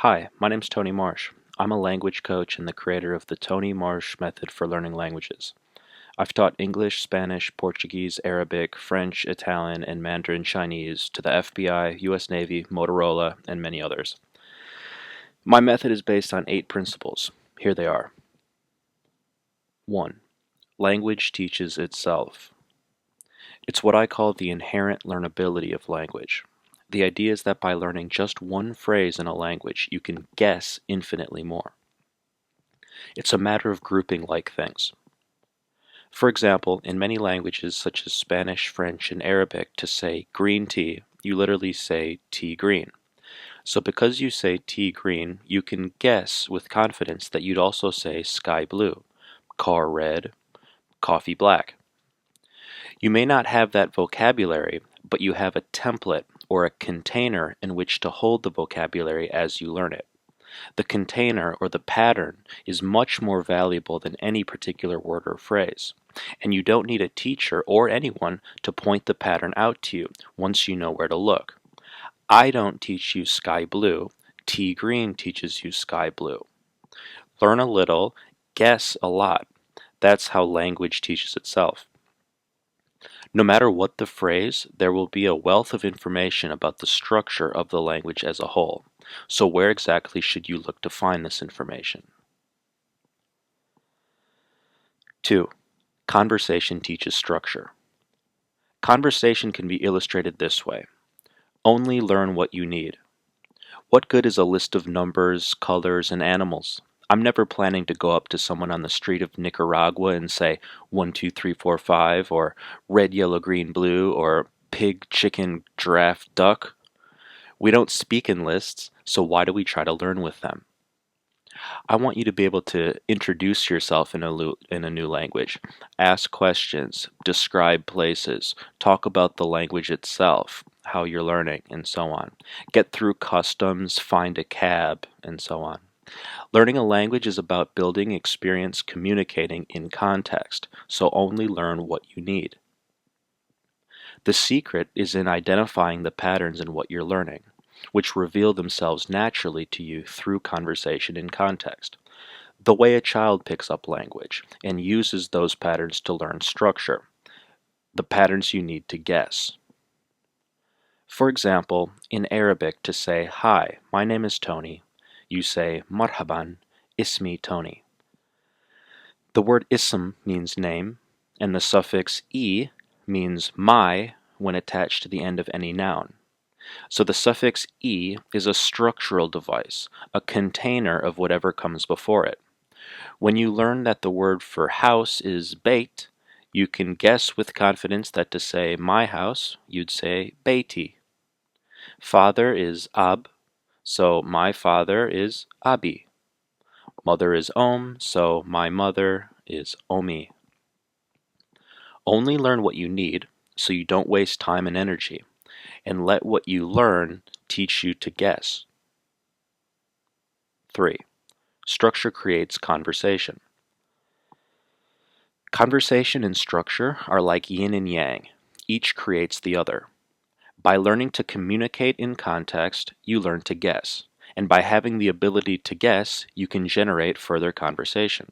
Hi, my name's Tony Marsh. I'm a language coach and the creator of the Tony Marsh Method for Learning Languages. I've taught English, Spanish, Portuguese, Arabic, French, Italian, and Mandarin Chinese to the FBI, US Navy, Motorola, and many others. My method is based on 8 principles. Here they are. 1. Language teaches itself. It's what I call the inherent learnability of language. The idea is that by learning just one phrase in a language, you can guess infinitely more. It's a matter of grouping like things. For example, in many languages such as Spanish, French, and Arabic, to say green tea, you literally say tea green. So because you say tea green, you can guess with confidence that you'd also say sky blue, car red, coffee black. You may not have that vocabulary, but you have a template or a container in which to hold the vocabulary as you learn it. The container or the pattern is much more valuable than any particular word or phrase, and you don't need a teacher or anyone to point the pattern out to you once you know where to look. I don't teach you sky blue, tea green teaches you sky blue. Learn a little, guess a lot. That's how language teaches itself. No matter what the phrase, there will be a wealth of information about the structure of the language as a whole. So where exactly should you look to find this information? 2. Conversation teaches structure. Conversation can be illustrated this way. Only learn what you need. What good is a list of numbers, colors, and animals? I'm never planning to go up to someone on the street of Nicaragua and say 1, 2, 3, 4, 5, or red, yellow, green, blue, or pig, chicken, giraffe, duck. We don't speak in lists, so why do we try to learn with them? I want you to be able to introduce yourself in a new language, ask questions, describe places, talk about the language itself, how you're learning, and so on. Get through customs, find a cab, and so on. Learning a language is about building experience communicating in context, so only learn what you need. The secret is in identifying the patterns in what you're learning, which reveal themselves naturally to you through conversation in context. The way a child picks up language and uses those patterns to learn structure, the patterns you need to guess. For example, in Arabic to say, "Hi, my name is Tony," you say, "Marhaban, ismi Tony." The word ism means name, and the suffix "e" means my when attached to the end of any noun. So the suffix "e" is a structural device, a container of whatever comes before it. When you learn that the word for house is beit, you can guess with confidence that to say my house, you'd say beiti. Father is ab, so my father is abi. Mother is so my mother is omi. Only learn what you need, so you don't waste time and energy, and let what you learn teach you to guess. 3. Structure creates conversation. Conversation and structure are like yin and yang. Each creates the other. By learning to communicate in context, you learn to guess. And by having the ability to guess, you can generate further conversation.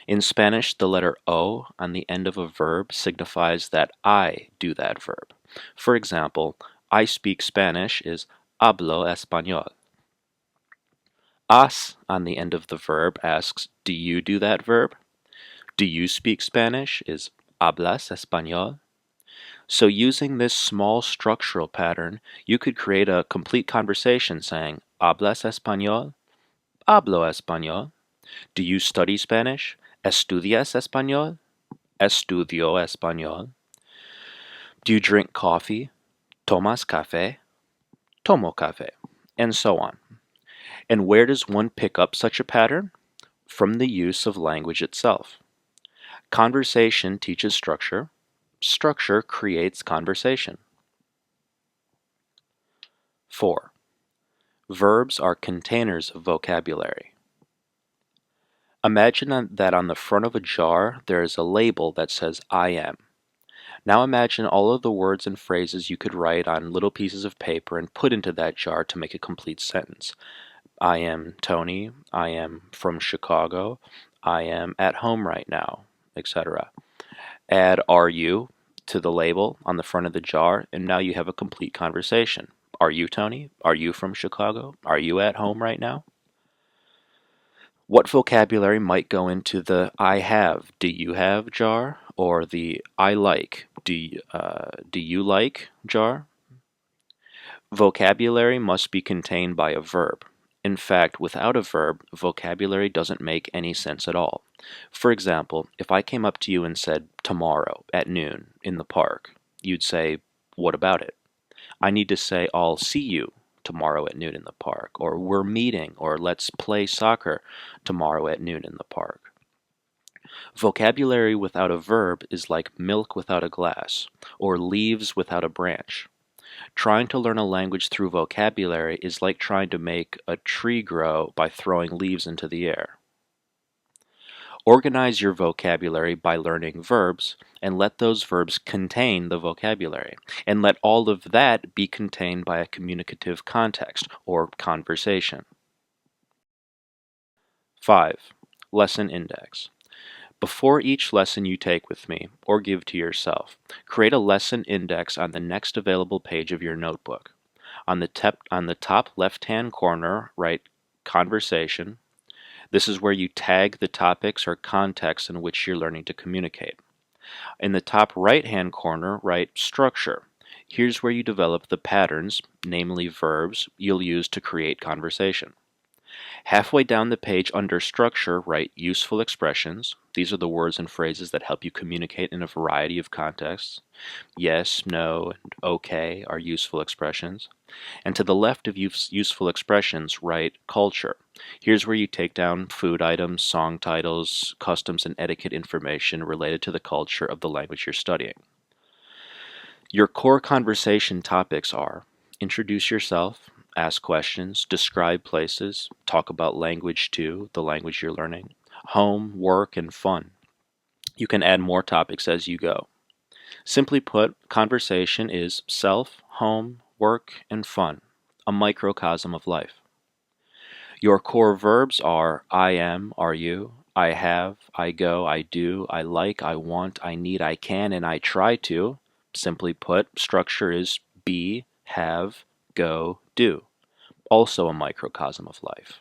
In Spanish, the letter O on the end of a verb signifies that I do that verb. For example, I speak Spanish is hablo español. As on the end of the verb asks, do you do that verb? Do you speak Spanish is hablas español. So using this small structural pattern, you could create a complete conversation saying, ¿Hablas español? Hablo español. Do you study Spanish? ¿Estudias español? Estudio español. Do you drink coffee? ¿Tomas café? Tomo café. And so on. And where does one pick up such a pattern? From the use of language itself. Conversation teaches structure. Structure creates conversation. 4. Verbs are containers of vocabulary. Imagine that on the front of a jar there is a label that says I am. Now imagine all of the words and phrases you could write on little pieces of paper and put into that jar to make a complete sentence. I am Tony, I am from Chicago, I am at home right now, etc. Add are you to the label on the front of the jar, and now you have a complete conversation. Are you Tony? Are you from Chicago? Are you at home right now? What vocabulary might go into the I have, do you have jar, or the I like, do you like jar? Vocabulary must be contained by a verb. In fact, without a verb, vocabulary doesn't make any sense at all. For example, if I came up to you and said, tomorrow at noon in the park, you'd say, what about it? I need to say, I'll see you tomorrow at noon in the park, or we're meeting, or let's play soccer tomorrow at noon in the park. Vocabulary without a verb is like milk without a glass, or leaves without a branch. Trying to learn a language through vocabulary is like trying to make a tree grow by throwing leaves into the air. Organize your vocabulary by learning verbs, and let those verbs contain the vocabulary, and let all of that be contained by a communicative context, or conversation. 5. Lesson Index. Before each lesson you take with me, or give to yourself, create a lesson index on the next available page of your notebook. On the top left-hand corner, write Conversation. This is where you tag the topics or contexts in which you're learning to communicate. In the top right-hand corner, write Structure. Here's where you develop the patterns, namely verbs, you'll use to create conversation. Halfway down the page under Structure, write Useful Expressions. These are the words and phrases that help you communicate in a variety of contexts. Yes, no, and okay are useful expressions. And to the left of useful expressions, write Culture. Here's where you take down food items, song titles, customs, and etiquette information related to the culture of the language you're studying. Your core conversation topics are introduce yourself, ask questions, describe places, talk about language too, the language you're learning, home, work, and fun. You can add more topics as you go. Simply put, conversation is self, home, work, and fun, a microcosm of life. Your core verbs are I am, are you, I have, I go, I do, I like, I want, I need, I can, and I try to. Simply put, structure is be, have, go, do, also a microcosm of life.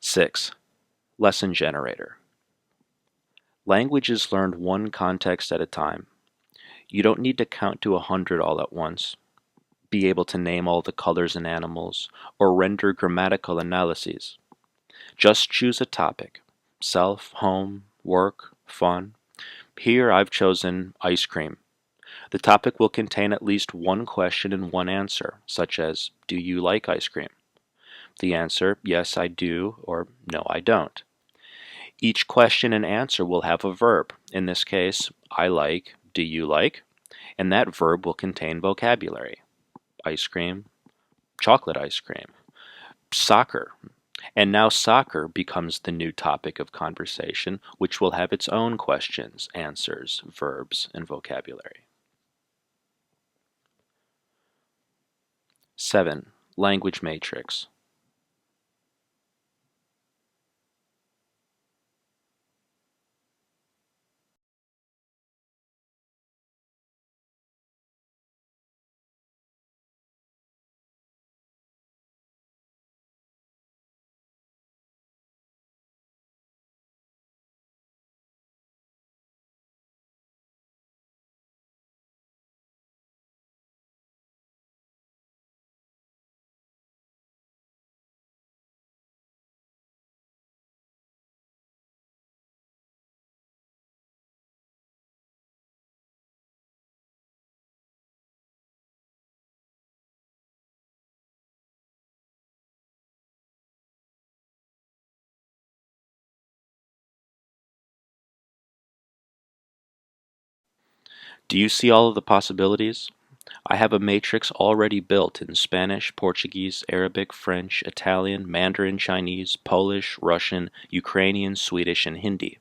6. Lesson Generator. Language is learned one context at a time. You don't need to count to 100 all at once, be able to name all the colors and animals, or render grammatical analyses. Just choose a topic: self, home, work, fun. Here I've chosen ice cream. The topic will contain at least one question and one answer, such as, do you like ice cream? The answer, yes I do, or no I don't. Each question and answer will have a verb, in this case, I like, do you like? And that verb will contain vocabulary. Ice cream, chocolate ice cream, soccer. And now soccer becomes the new topic of conversation, which will have its own questions, answers, verbs, and vocabulary. 7. Language matrix. Do you see all of the possibilities? I have a matrix already built in Spanish, Portuguese, Arabic, French, Italian, Mandarin Chinese, Polish, Russian, Ukrainian, Swedish, and Hindi.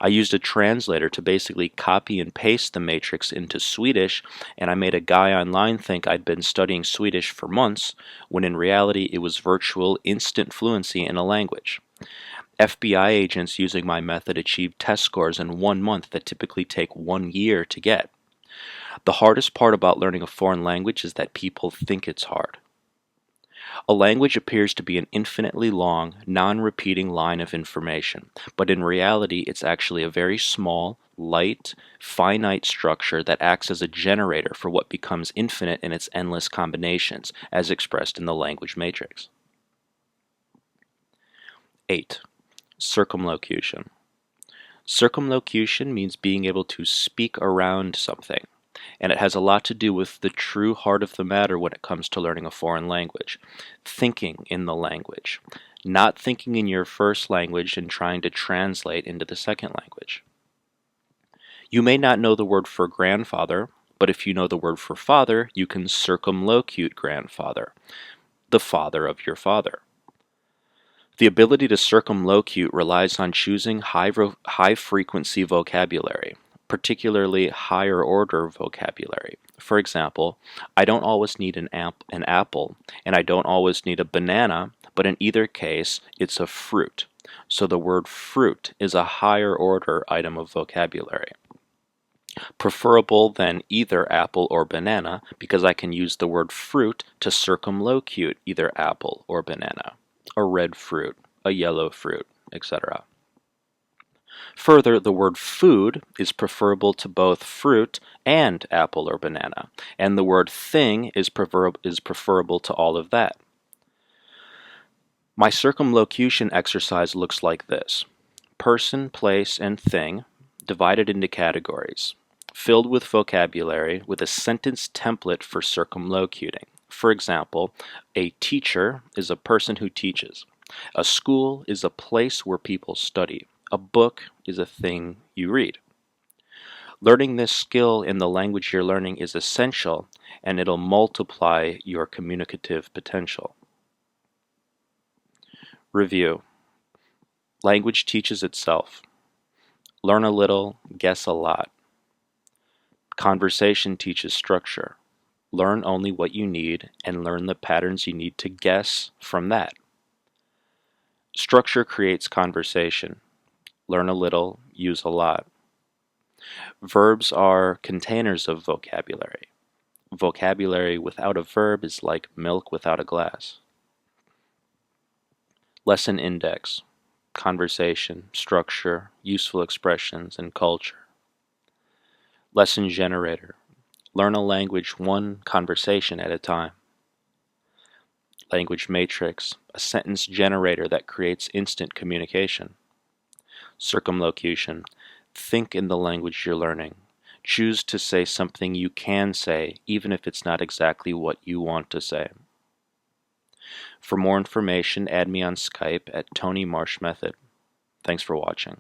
I used a translator to basically copy and paste the matrix into Swedish, and I made a guy online think I'd been studying Swedish for months, when in reality it was virtual instant fluency in a language. FBI agents using my method achieved test scores in 1 month that typically take 1 year to get. The hardest part about learning a foreign language is that people think it's hard. A language appears to be an infinitely long, non-repeating line of information, but in reality it's actually a very small, light, finite structure that acts as a generator for what becomes infinite in its endless combinations, as expressed in the language matrix. 8. Circumlocution. Circumlocution means being able to speak around something, and it has a lot to do with the true heart of the matter when it comes to learning a foreign language. Thinking in the language, not thinking in your first language and trying to translate into the second language. You may not know the word for grandfather, but if you know the word for father, you can circumlocute grandfather, the father of your father. The ability to circumlocute relies on choosing high-frequency vocabulary, particularly higher-order vocabulary. For example, I don't always need an apple, and I don't always need a banana, but in either case, it's a fruit. So the word fruit is a higher-order item of vocabulary. Preferable than either apple or banana, because I can use the word fruit to circumlocute either apple or banana. A red fruit, a yellow fruit, etc. Further, the word food is preferable to both fruit and apple or banana, and the word thing is preferable to all of that. My circumlocution exercise looks like this: person, place, and thing divided into categories, filled with vocabulary with a sentence template for circumlocuting. For example, a teacher is a person who teaches. A school is a place where people study. A book is a thing you read. Learning this skill in the language you're learning is essential, and it'll multiply your communicative potential. Review. Language teaches itself. Learn a little, guess a lot. Conversation teaches structure. Learn only what you need and learn the patterns you need to guess from that. Structure creates conversation. Learn a little, use a lot. Verbs are containers of vocabulary. Vocabulary without a verb is like milk without a glass. Lesson index: conversation, structure, useful expressions, and culture. Lesson generator: learn a language one conversation at a time. Language matrix: a sentence generator that creates instant communication. Circumlocution: think in the language you're learning. Choose to say something you can say, even if it's not exactly what you want to say. For more information, add me on Skype at Tony Marsh Method. Thanks for watching.